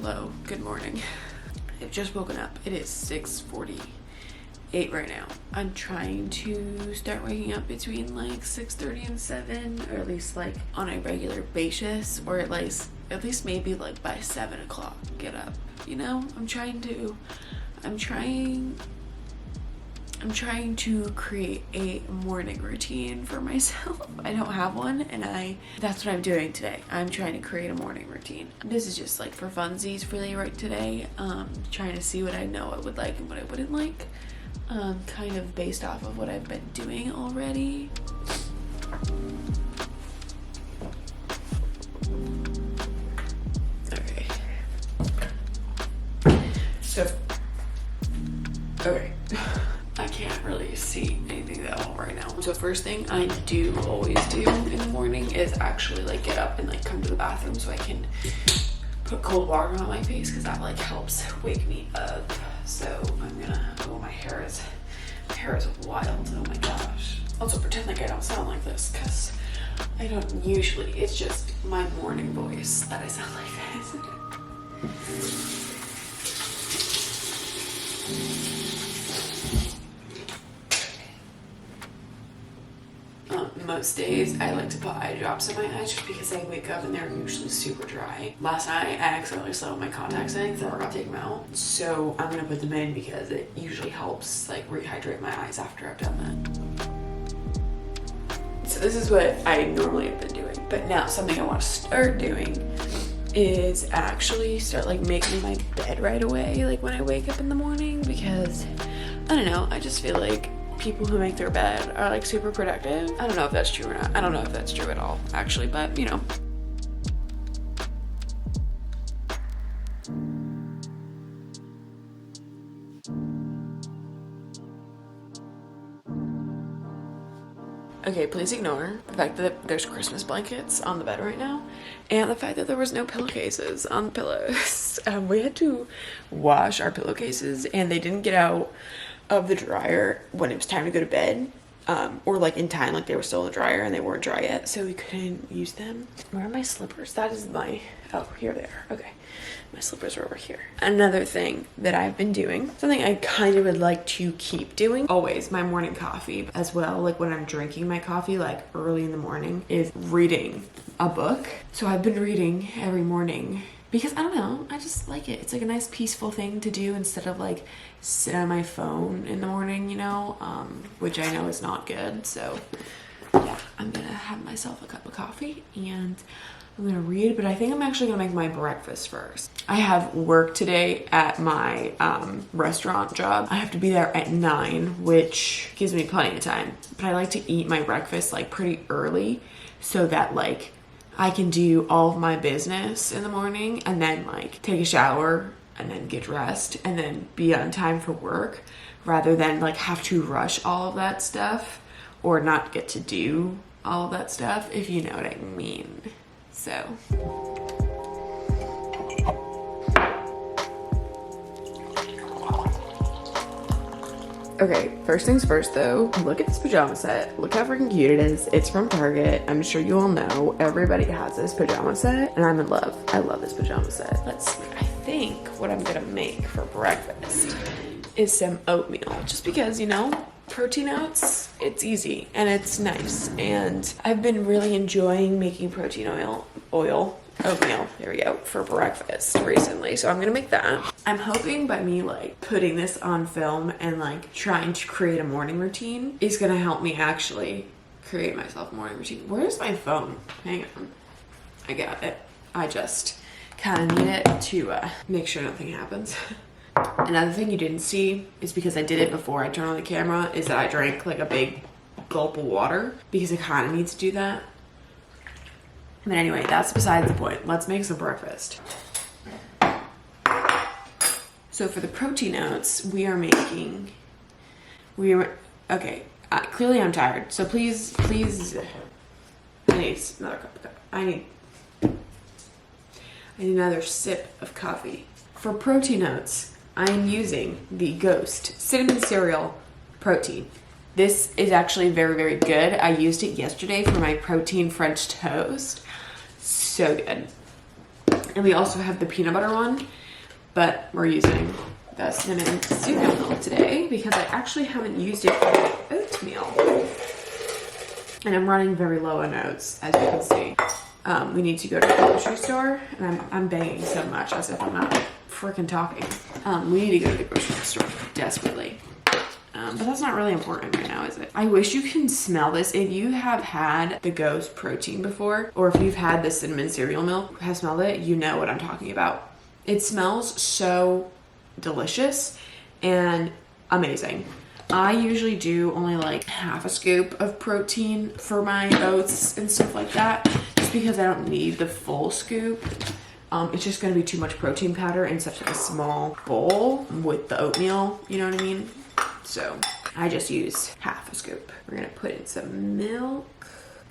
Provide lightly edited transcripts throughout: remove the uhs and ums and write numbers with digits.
Hello, good morning. I've just woken up. It is 6:48 right now. I'm trying to start waking up between like 6:30 and 7, or at least like on a regular basis, or at least maybe like by 7 o'clock get up. You know, I'm trying to create a morning routine for myself. I don't have one, and that's what I'm doing today. I'm trying to create a morning routine. This is just like for funsies really right today. Trying to see what I know I would like and what I wouldn't like. Kind of based off of what I've been doing already. Okay. Okay. I can't really see anything though right now. So first thing I do always do in the morning is actually like get up and like come to the bathroom so I can put cold water on my face, because that like helps wake me up. So I'm gonna, oh, my hair is wild, oh my gosh. Also pretend like I don't sound like this, because I don't usually, it's just my morning voice that I sound like this. Most days I like to put eye drops in my eyes just because I wake up and they're usually super dry. Last night I accidentally slept with my contacts in because I forgot to take them out. So I'm gonna put them in because it usually helps like rehydrate my eyes after I've done that. So this is what I normally have been doing. But now something I want to start doing is actually start like making my bed right away, like when I wake up in the morning, because I don't know, I just feel like people who make their bed are like super productive. I don't know if that's true or not. I don't know if that's true at all, actually, but you know. Okay, please ignore the fact that there's Christmas blankets on the bed right now, and the fact that there was no pillowcases on the pillows. We had to wash our pillowcases, and they didn't get out of the dryer when it was time to go to bed, or like in time, like they were still in the dryer and they weren't dry yet, so we couldn't use them. Where are my slippers? That is my, oh, here they are. Okay, my slippers are over here. Another thing that I've been doing, something I kind of would like to keep doing, always my morning coffee as well, like when I'm drinking my coffee like early in the morning, is reading a book. So I've been reading every morning because I don't know, I just like it. It's like a nice peaceful thing to do instead of like sit on my phone in the morning, you know, which I know is not good. So yeah, I'm gonna have myself a cup of coffee and I'm gonna read, but I think I'm actually gonna make my breakfast first. I have work today at my restaurant job. I have to be there at 9, which gives me plenty of time, but I like to eat my breakfast like pretty early so that like I can do all of my business in the morning and then like take a shower and then get dressed and then be on time for work, rather than like have to rush all of that stuff or not get to do all of that stuff, if you know what I mean. So okay, first things first though, look at this pajama set. Look how freaking cute it is. It's from Target. I'm sure you all know everybody has this pajama set, and I'm in love. I love this pajama set. Let's see. I think what I'm gonna make for breakfast is some oatmeal, just because, you know, protein oats, it's easy and it's nice, and I've been really enjoying making protein oatmeal, there we go, for breakfast recently. So I'm gonna make that. I'm hoping by me like putting this on film and like trying to create a morning routine is gonna help me actually create myself a morning routine. Where's my phone? Hang on, I got it. I just kind of need it to make sure nothing happens. Another thing you didn't see is, because I did it before I turned on the camera, is that I drank like a big gulp of water because I kind of need to do that. But anyway, that's besides the point. Let's make some breakfast. So for the protein oats, clearly I'm tired. So please, I need another cup of coffee. I need another sip of coffee. For protein oats, I'm using the Ghost Cinnamon Cereal Protein. This is actually very, very good. I used it yesterday for my protein French toast. So good. And we also have the peanut butter one, but we're using the cinnamon cereal milk today because I actually haven't used it for oatmeal. And I'm running very low on oats, as you can see. We need to go to the grocery store, and I'm banging so much as if I'm not freaking talking. We need to go to the grocery store desperately. But that's not really important right now, is it? I wish you can smell this. If you have had the Ghost protein before, or if you've had the cinnamon cereal milk, have smelled it, you know what I'm talking about. It smells so delicious and amazing. I usually do only like half a scoop of protein for my oats and stuff like that, just because I don't need the full scoop. It's just going to be too much protein powder in such a small bowl with the oatmeal, you know what I mean? So I just use half a scoop. We're going to put in some milk.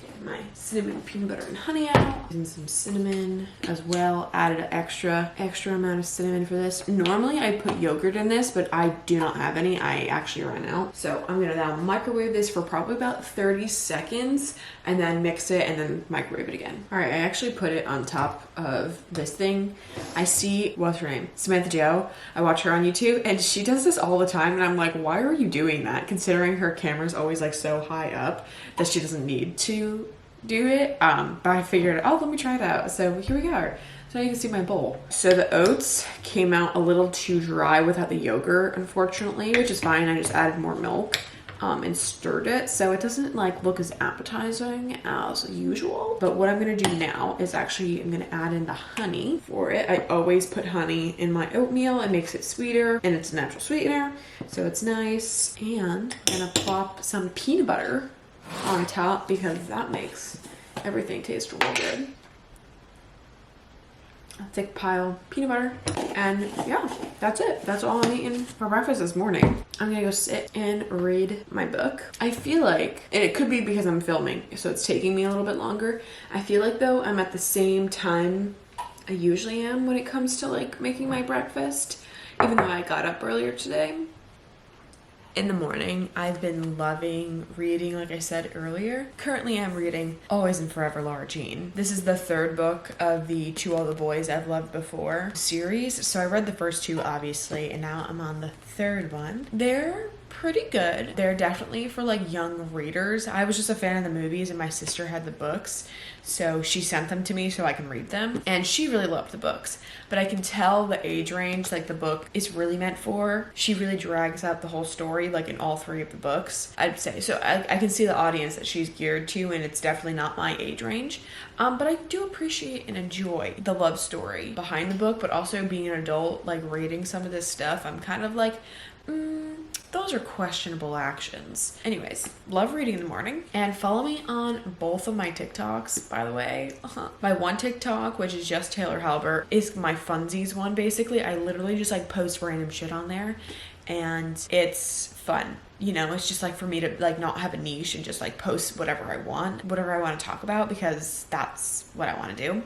Get my cinnamon, peanut butter, and honey out. Using some cinnamon as well. Added an extra amount of cinnamon for this. Normally I put yogurt in this, but I do not have any. I actually ran out. So I'm going to now microwave this for probably about 30 seconds and then mix it and then microwave it again. All right, I actually put it on top of this thing. I see, what's her name? Samantha Joe. I watch her on YouTube and she does this all the time and I'm like, why are you doing that? Considering her camera's always like so high up that she doesn't need to do it. But I figured, oh, let me try it out. So here we go. So you can see my bowl. So the oats came out a little too dry without the yogurt, unfortunately, which is fine. I just added more milk and stirred it. So it doesn't like look as appetizing as usual. But what I'm gonna do now is actually, I'm gonna add in the honey for it. I always put honey in my oatmeal. It makes it sweeter and it's a natural sweetener. So it's nice. And I'm gonna plop some peanut butter on top because that makes everything taste real good. A thick pile of peanut butter, and yeah, that's it. That's all I'm eating for breakfast this morning. I'm gonna go sit and read my book. I feel like, and it could be because I'm filming, so it's taking me a little bit longer. I feel like though I'm at the same time I usually am when it comes to like making my breakfast, even though I got up earlier today. In the morning, I've been loving reading, like I said earlier. Currently, I'm reading Always and Forever Laura Jean. This is the third book of the To All the Boys I've Loved Before series. So I read the first two, obviously, and now I'm on the third one. They're pretty good. They're definitely for like young readers. I was just a fan of the movies and my sister had the books, so she sent them to me so I can read them, and she really loved the books. But I can tell the age range like the book is really meant for. She really drags out the whole story like in all three of the books, I'd say. So I can see the audience that she's geared to, and it's definitely not my age range. But I do appreciate and enjoy the love story behind the book, but also being an adult, like reading some of this stuff, I'm kind of like, those are questionable actions. Anyways, love reading in the morning. And follow me on both of my TikToks, by the way. My one TikTok, which is just Taylor Halbert, is my funsies one, basically. I literally just like post random shit on there, and it's fun. You know, it's just like for me to like not have a niche and just like post whatever I want to talk about, because that's what I want to do.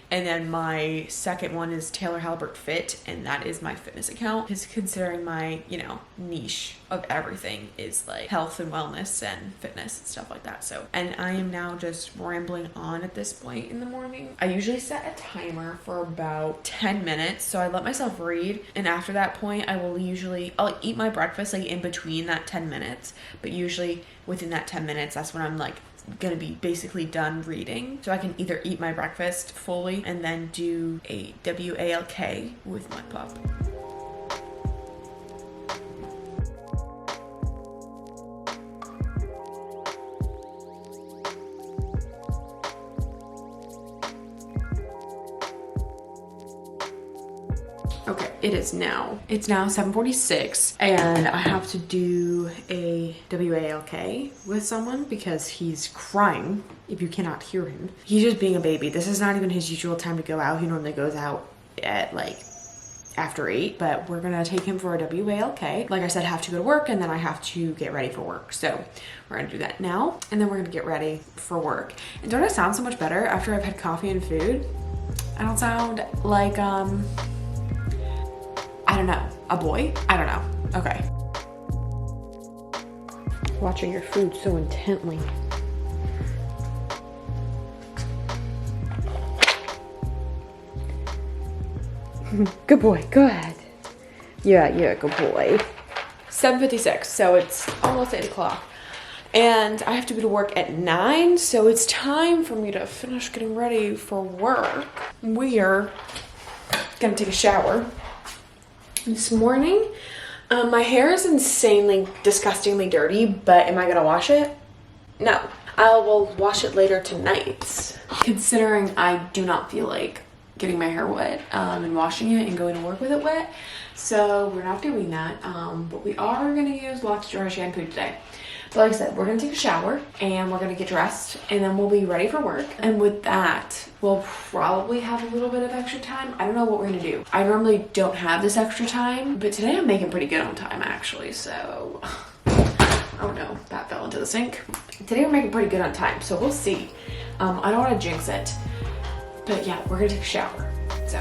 And then my second one is Taylor Halbert Fit, and that is my fitness account, because considering my, you know, niche of everything is like health and wellness and fitness and stuff like that. So, and I am now just rambling on at this point in the morning. I usually set a timer for about 10 minutes, so I let myself read, and after that point I'll eat my breakfast like in between that 10 minutes, but usually within that 10 minutes that's when I'm like gonna be basically done reading, so I can either eat my breakfast fully and then do a WALK with my pup. Okay, it's now 7:46 and I have to do a WALK with someone because he's crying, if you cannot hear him. He's just being a baby. This is not even his usual time to go out. He normally goes out at like after 8, but we're gonna take him for a WALK. Like I said, I have to go to work and then I have to get ready for work. So we're gonna do that now, and then we're gonna get ready for work. And don't I sound so much better after I've had coffee and food? I don't sound like, I don't know, a boy? I don't know. Okay. Watching your food so intently. Good boy, go ahead. Yeah, good boy. 7:56, so it's almost 8 o'clock. And I have to go to work at 9, so it's time for me to finish getting ready for work. We are gonna take a shower. This morning, my hair is insanely, disgustingly dirty, but am I gonna wash it? No. I will wash it later tonight. Considering I do not feel like getting my hair wet and washing it and going to work with it wet, so we're not doing that. But we are gonna use lots of dry shampoo today. But like I said, we're gonna take a shower and we're gonna get dressed and then we'll be ready for work. And with that, we'll probably have a little bit of extra time. I don't know what we're gonna do. I normally don't have this extra time, but today I'm making pretty good on time actually, so. Oh no, that fell into the sink. Today we're making pretty good on time, so we'll see. I don't wanna jinx it, but yeah, we're gonna take a shower, so.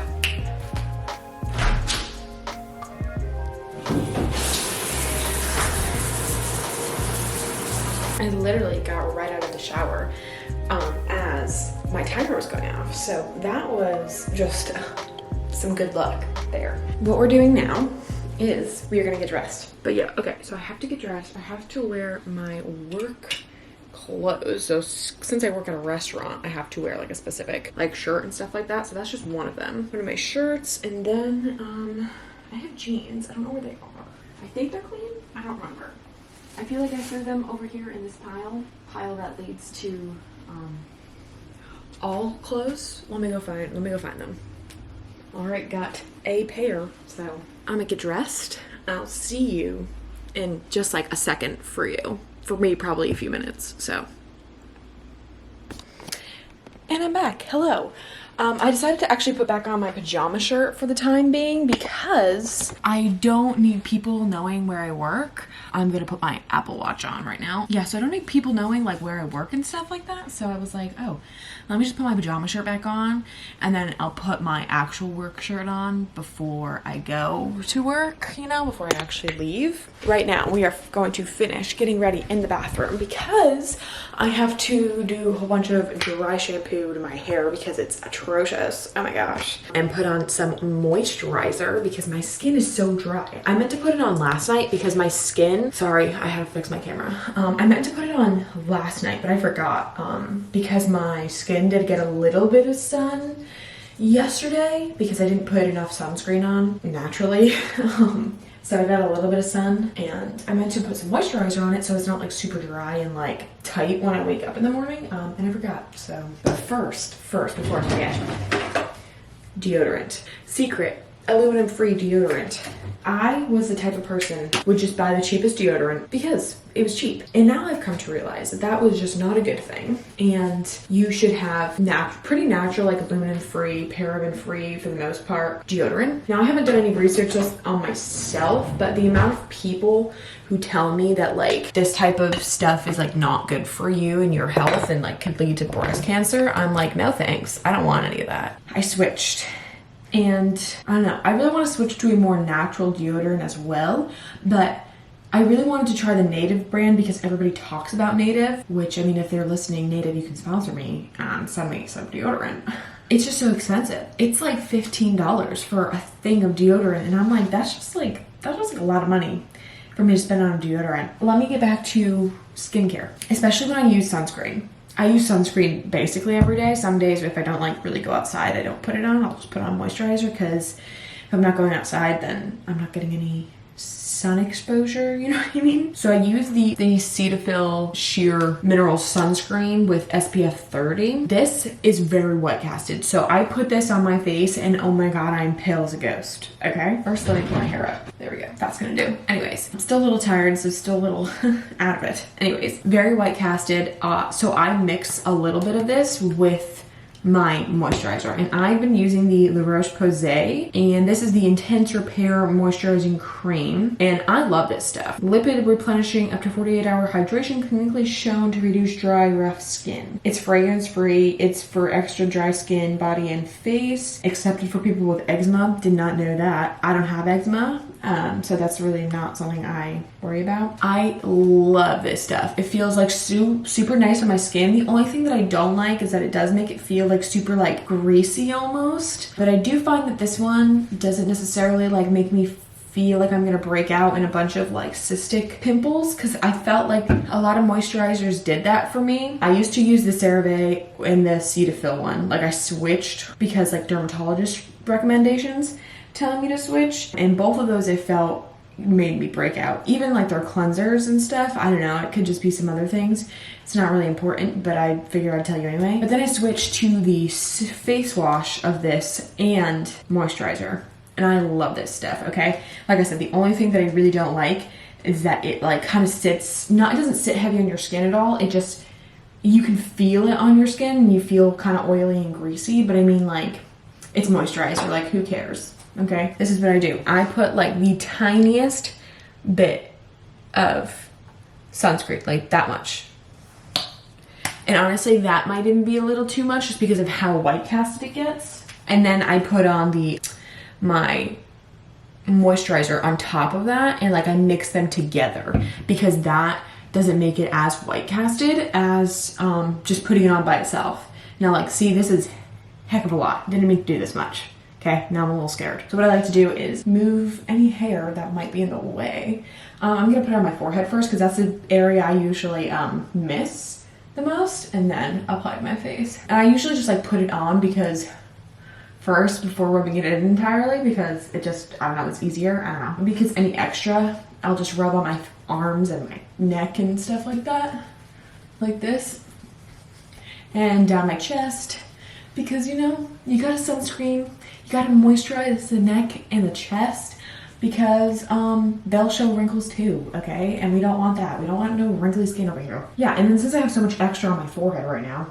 I literally got right out of the shower as my timer was going off. So that was just some good luck there. What we're doing now is we are gonna get dressed. But yeah, okay, so I have to get dressed. I have to wear my work clothes. So since I work at a restaurant, I have to wear like a specific like shirt and stuff like that. So that's just one of them. One of my shirts, and then I have jeans. I don't know where they are. I think they're clean. I don't remember. I feel like I threw them over here in this pile that leads to all clothes. Let me go find them. All right, got a pair. So I'm gonna get dressed. I'll see you in just like a second for you. For me, probably a few minutes. So, and I'm back. Hello. I decided to actually put back on my pajama shirt for the time being because I don't need people knowing where I work. I'm gonna put my Apple Watch on right now. Yeah, so I don't need people knowing like where I work and stuff like that. So I was like, oh, let me just put my pajama shirt back on and then I'll put my actual work shirt on before I go to work, you know, before I actually leave. Right now, we are going to finish getting ready in the bathroom because I have to do a whole bunch of dry shampoo to my hair because it's atrocious. Oh my gosh. And put on some moisturizer because my skin is so dry. I meant to put it on last night because my skin, sorry, I had to fix my camera. I meant to put it on last night, but I forgot because my skin did get a little bit of sun yesterday because I didn't put enough sunscreen on naturally. So I got a little bit of sun and I meant to put some moisturizer on it so it's not like super dry and like tight when I wake up in the morning, and I forgot. So, but first, before I forget, deodorant. Secret, aluminum-free deodorant. I was the type of person who would just buy the cheapest deodorant because it was cheap. And now I've come to realize that that was just not a good thing. And you should have pretty natural, like aluminum-free, paraben-free, for the most part, deodorant. Now I haven't done any research on myself, but the amount of people who tell me that like this type of stuff is like not good for you and your health and like could lead to breast cancer, I'm like, no thanks. I don't want any of that. I switched. And I don't know, I really want to switch to a more natural deodorant as well, but I really wanted to try the Native brand because everybody talks about Native, which, I mean, if they're listening, Native, you can sponsor me and send me some deodorant. It's just so expensive. It's like $15 for a thing of deodorant, and I'm like, that's like a lot of money for me to spend on deodorant. Let me get back to skincare, especially when I use sunscreen. I use sunscreen basically every day. Some days if I don't like really go outside, I don't put it on. I'll just put on moisturizer because if I'm not going outside, then I'm not getting any sun exposure, you know what I mean? So I use the Cetaphil Sheer Mineral Sunscreen with SPF 30. This is very wet casted. So I put this on my face and oh my God, I'm pale as a ghost. Okay, first let me put my hair up. There we go, that's gonna do. Anyways, I'm still a little tired, so still a little out of it. Anyways, very white casted. So I mix a little bit of this with my moisturizer, and I've been using the La Roche-Posay, and this is the Intense Repair Moisturizing Cream, and I love this stuff. Lipid replenishing up to 48-hour hydration, clinically shown to reduce dry, rough skin. It's fragrance free. It's for extra dry skin, body and face. Accepted for people with eczema. Did not know that. I don't have eczema, so that's really not something I worry about. I love this stuff. It feels like super nice on my skin. The only thing that I don't like is that it does make it feel like like super like greasy almost. But I do find that this one doesn't necessarily like make me feel like I'm gonna break out in a bunch of like cystic pimples, because I felt like a lot of moisturizers did that for me. I used to use the CeraVe and the Cetaphil one. Like I switched because like dermatologist recommendations telling me to switch, and both of those I felt made me break out. Even like their cleansers and stuff, I don't know, it could just be some other things. It's not really important, but I figured I'd tell you anyway. But then I switched to the face wash of this and moisturizer. And I love this stuff, okay? Like I said, the only thing that I really don't like is that it like kind of sits, it doesn't sit heavy on your skin at all. It just, you can feel it on your skin and you feel kind of oily and greasy, but I mean like, it's moisturizer, like who cares, okay? This is what I do. I put like the tiniest bit of sunscreen, like that much. And honestly, that might even be a little too much just because of how white casted it gets. And then I put on my moisturizer on top of that, and like I mix them together because that doesn't make it as white casted as just putting it on by itself. Now like, see, this is heck of a lot. Didn't mean to do this much. Okay, now I'm a little scared. So what I like to do is move any hair that might be in the way. I'm gonna put it on my forehead first because that's the area I usually miss the most, and then apply to my face. And I usually just like put it on because first before rubbing it in entirely, because it just, I don't know, it's easier. I don't know. Because any extra, I'll just rub on my arms and my neck and stuff like that. Like this. And down my chest. Because, you know, you gotta sunscreen, you gotta moisturize the neck and the chest, because they'll show wrinkles too, okay? And we don't want that. We don't want no wrinkly skin over here. Yeah, and then since I have so much extra on my forehead right now,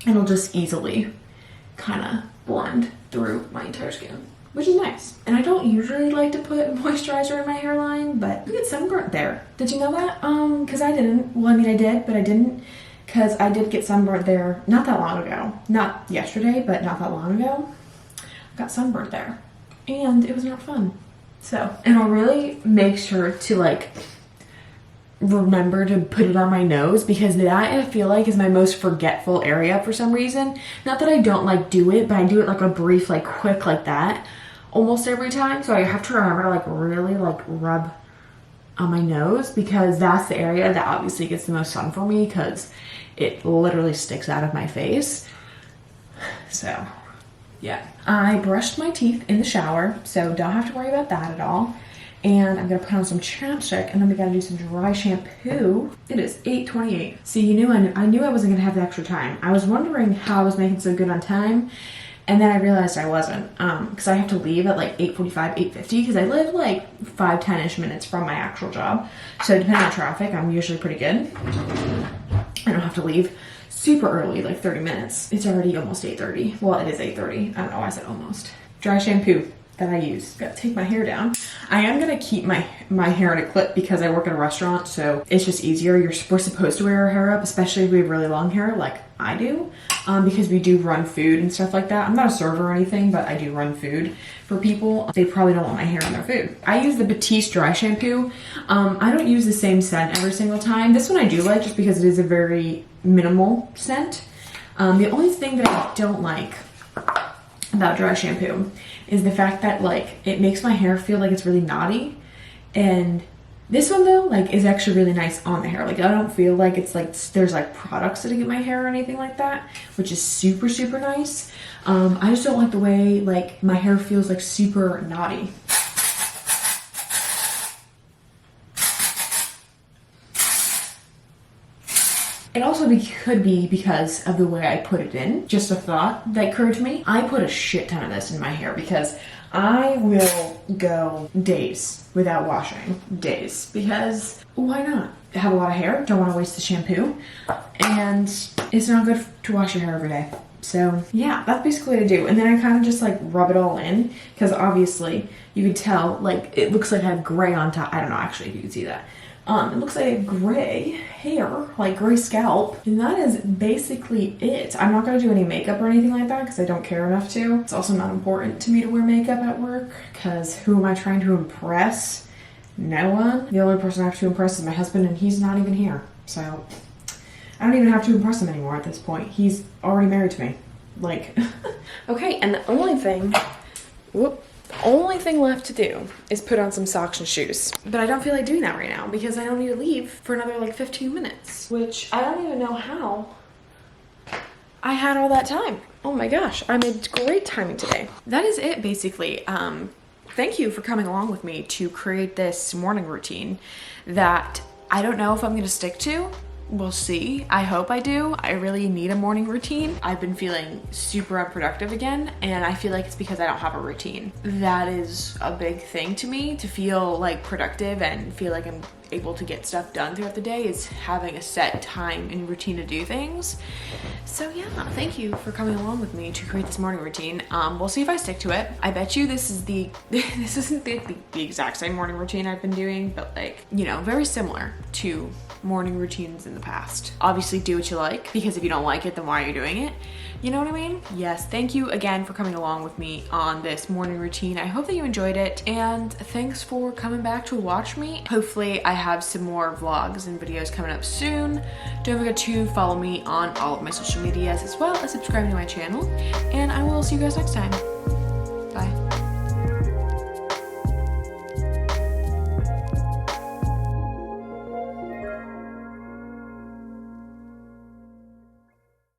it'll just easily kind of blend through my entire skin, which is nice. And I don't usually like to put moisturizer in my hairline, but you get sunburnt there. Did you know that? Because I didn't. Well, I mean, I did, but I didn't, because I did get sunburnt there not that long ago. Not yesterday, but not that long ago. I got sunburnt there, and it was not fun. So, and I'll really make sure to like remember to put it on my nose, because that I feel like is my most forgetful area for some reason. Not that I don't like do it, but I do it like a brief, like quick like that almost every time. So I have to remember to like really like rub on my nose, because that's the area that obviously gets the most sun for me, because it literally sticks out of my face. So yeah, I brushed my teeth in the shower, so don't have to worry about that at all. And I'm gonna put on some chapstick, and then we gotta do some dry shampoo. It is 8:28. See, I knew I wasn't gonna have the extra time. I was wondering how I was making so good on time, and then I realized I wasn't, because I have to leave at like 8:45, 8:50, because I live like 5-10-ish minutes from my actual job. So depending on traffic, I'm usually pretty good. I don't have to leave super early, like 30 minutes. It's already almost 8:30. Well, it is 8:30. I don't know why I said almost. Dry shampoo that I use. Gotta take my hair down. I am gonna keep my hair in a clip because I work at a restaurant, so it's just easier. We're supposed to wear our hair up, especially if we have really long hair like I do, because we do run food and stuff like that. I'm not a server or anything, but I do run food for people. They probably don't want my hair in their food. I use the Batiste dry shampoo. I don't use the same scent every single time. This one I do like just because it is a very minimal scent. The only thing that I don't like about dry shampoo is the fact that like it makes my hair feel like it's really knotty, and this one though like is actually really nice on the hair. Like I don't feel like it's like there's like products sitting in my hair or anything like that, which is super super nice. I just don't like the way like my hair feels like super knotty. It also could be because of the way I put it in. Just a thought that occurred to me. I put a shit ton of this in my hair because I will go days without washing. Days. Because why not? I have a lot of hair, don't want to waste the shampoo, and it's not good to wash your hair every day. So yeah, that's basically what I do. And then I kind of just like rub it all in, because obviously you could tell like it looks like I have gray on top. I don't know actually if you can see that. It looks like a gray hair, like gray scalp, and that is basically it. I'm not gonna do any makeup or anything like that because I don't care enough to. It's also not important to me to wear makeup at work because who am I trying to impress? No one. The only person I have to impress is my husband, and he's not even here. So I don't even have to impress him anymore at this point. He's already married to me. Like, okay, and the only thing left to do is put on some socks and shoes. But I don't feel like doing that right now because I don't need to leave for another like 15 minutes, which I don't even know how I had all that time. Oh my gosh, I made great timing today. That is it basically. Thank you for coming along with me to create this morning routine that I don't know if I'm gonna stick to. We'll see. I hope I do. I really need a morning routine. I've been feeling super unproductive again, and I feel like it's because I don't have a routine. That is a big thing to me, to feel like productive and feel like I'm able to get stuff done throughout the day, is having a set time and routine to do things. So yeah, thank you for coming along with me to create this morning routine. We'll see if I stick to it. I bet you this isn't the exact same morning routine I've been doing, but like, you know, very similar to morning routines in the past. Obviously do what you like, because if you don't like it, then why are you doing it? You know what I mean? Yes, thank you again for coming along with me on this morning routine. I hope that you enjoyed it, and thanks for coming back to watch me. Hopefully I have some more vlogs and videos coming up soon. Don't forget to follow me on all of my social medias, as well as subscribing to my channel, and I will see you guys next time.